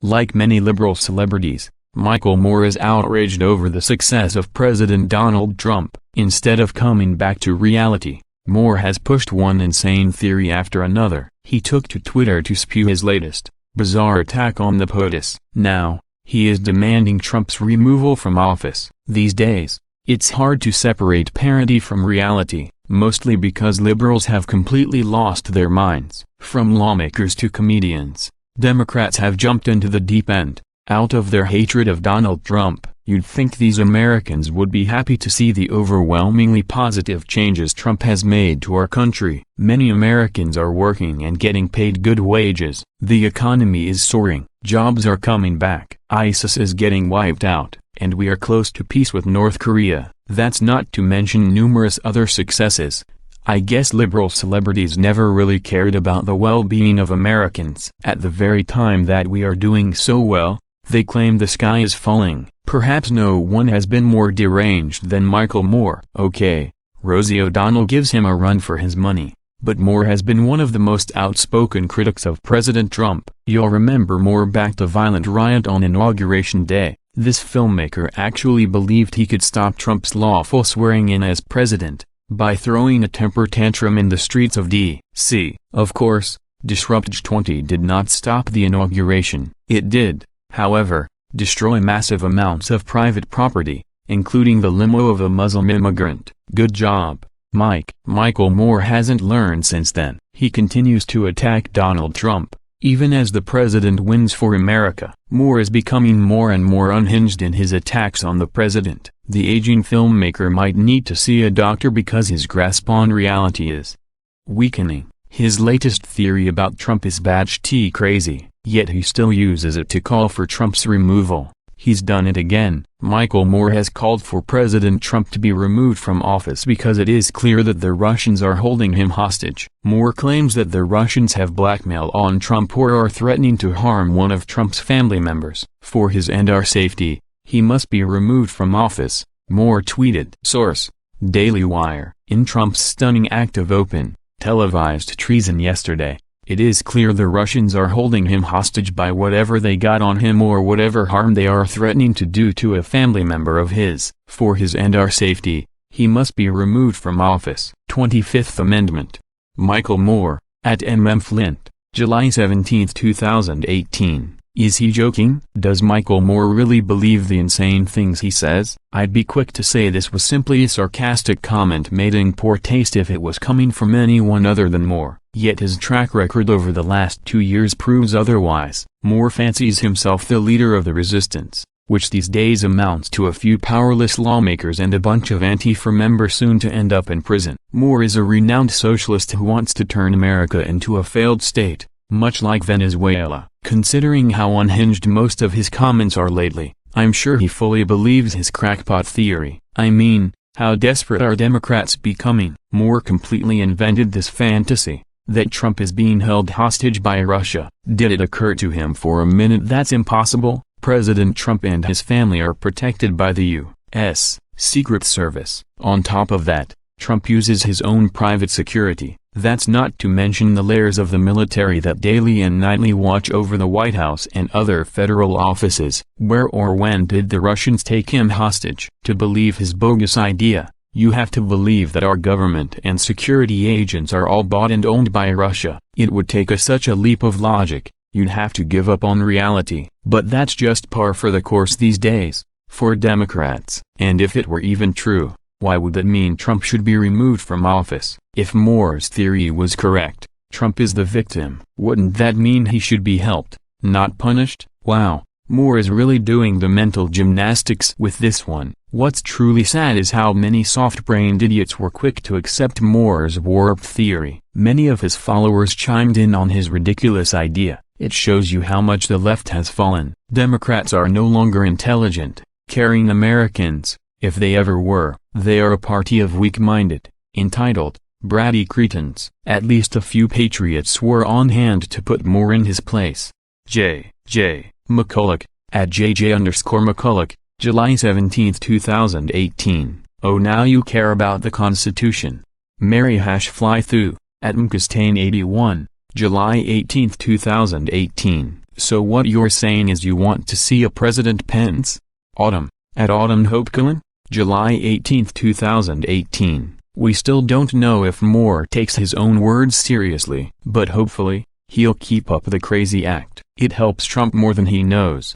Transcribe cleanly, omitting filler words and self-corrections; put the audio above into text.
Like many liberal celebrities, Michael Moore is outraged over the success of President Donald Trump. Instead of coming back to reality, Moore has pushed one insane theory after another. He took to Twitter to spew his latest, bizarre attack on the POTUS. Now, he is demanding Trump's removal from office. These days, it's hard to separate parody from reality, mostly because liberals have completely lost their minds. From lawmakers to comedians, Democrats have jumped into the deep end. Out of their hatred of Donald Trump, you'd think these Americans would be happy to see the overwhelmingly positive changes Trump has made to our country. Many Americans are working and getting paid good wages. The economy is soaring. Jobs are coming back. ISIS is getting wiped out, and we are close to peace with North Korea. That's not to mention numerous other successes. I guess liberal celebrities never really cared about the well-being of Americans. At the very time that we are doing so well, they claim the sky is falling. Perhaps no one has been more deranged than Michael Moore. Okay, Rosie O'Donnell gives him a run for his money, but Moore has been one of the most outspoken critics of President Trump. You'll remember Moore backed a violent riot on Inauguration Day. This filmmaker actually believed he could stop Trump's lawful swearing-in as president by throwing a temper tantrum in the streets of D.C. Of course, Disrupt 20 did not stop the inauguration. It did, however, destroy massive amounts of private property, including the limo of a Muslim immigrant. Good job, Mike. Michael Moore hasn't learned since then. He continues to attack Donald Trump, even as the president wins for America. Moore is becoming more and more unhinged in his attacks on the president. The aging filmmaker might need to see a doctor because his grasp on reality is weakening. His latest theory about Trump is batshit crazy, yet he still uses it to call for Trump's removal. He's done it again. Michael Moore has called for President Trump to be removed from office because it is clear that the Russians are holding him hostage. Moore claims that the Russians have blackmail on Trump or are threatening to harm one of Trump's family members. For his and our safety, he must be removed from office, Moore tweeted. Source: Daily Wire. In Trump's stunning act of open, televised treason yesterday, it is clear the Russians are holding him hostage by whatever they got on him or whatever harm they are threatening to do to a family member of his. For his and our safety, he must be removed from office. 25th Amendment. Michael Moore, at @MMFlint, July 17, 2018. Is he joking? Does Michael Moore really believe the insane things he says? I'd be quick to say this was simply a sarcastic comment made in poor taste if it was coming from anyone other than Moore. Yet his track record over the last 2 years proves otherwise. Moore fancies himself the leader of the resistance, which these days amounts to a few powerless lawmakers and a bunch of Antifa members soon to end up in prison. Moore is a renowned socialist who wants to turn America into a failed state, much like Venezuela. Considering how unhinged most of his comments are lately, I'm sure he fully believes his crackpot theory. I mean, how desperate are Democrats becoming? Moore completely invented this fantasy that Trump is being held hostage by Russia. Did it occur to him for a minute that's impossible? President Trump and his family are protected by the U.S. Secret Service. On top of that, Trump uses his own private security. That's not to mention the layers of the military that daily and nightly watch over the White House and other federal offices. Where or when did the Russians take him hostage? To believe his bogus idea, you have to believe that our government and security agents are all bought and owned by Russia. It would take such a leap of logic, you'd have to give up on reality. But that's just par for the course these days, for Democrats. And if it were even true, why would that mean Trump should be removed from office? If Moore's theory was correct, Trump is the victim. Wouldn't that mean he should be helped, not punished? Wow, Moore is really doing the mental gymnastics with this one. What's truly sad is how many soft-brained idiots were quick to accept Moore's warped theory. Many of his followers chimed in on his ridiculous idea. It shows you how much the left has fallen. Democrats are no longer intelligent, caring Americans. If they ever were, they are a party of weak-minded, entitled, bratty cretins. At least a few patriots were on hand to put Moore in his place. J. McCulloch, at JJ_McCulloch, July 17, 2018. Oh, now you care about the Constitution. Mary Fly Thu, at McCastain81, July 18, 2018. So what you're saying is you want to see a President Pence? Autumn, at Autumn Hopecullen, July 18, 2018. We still don't know if Moore takes his own words seriously, but hopefully, he'll keep up the crazy act. It helps Trump more than he knows.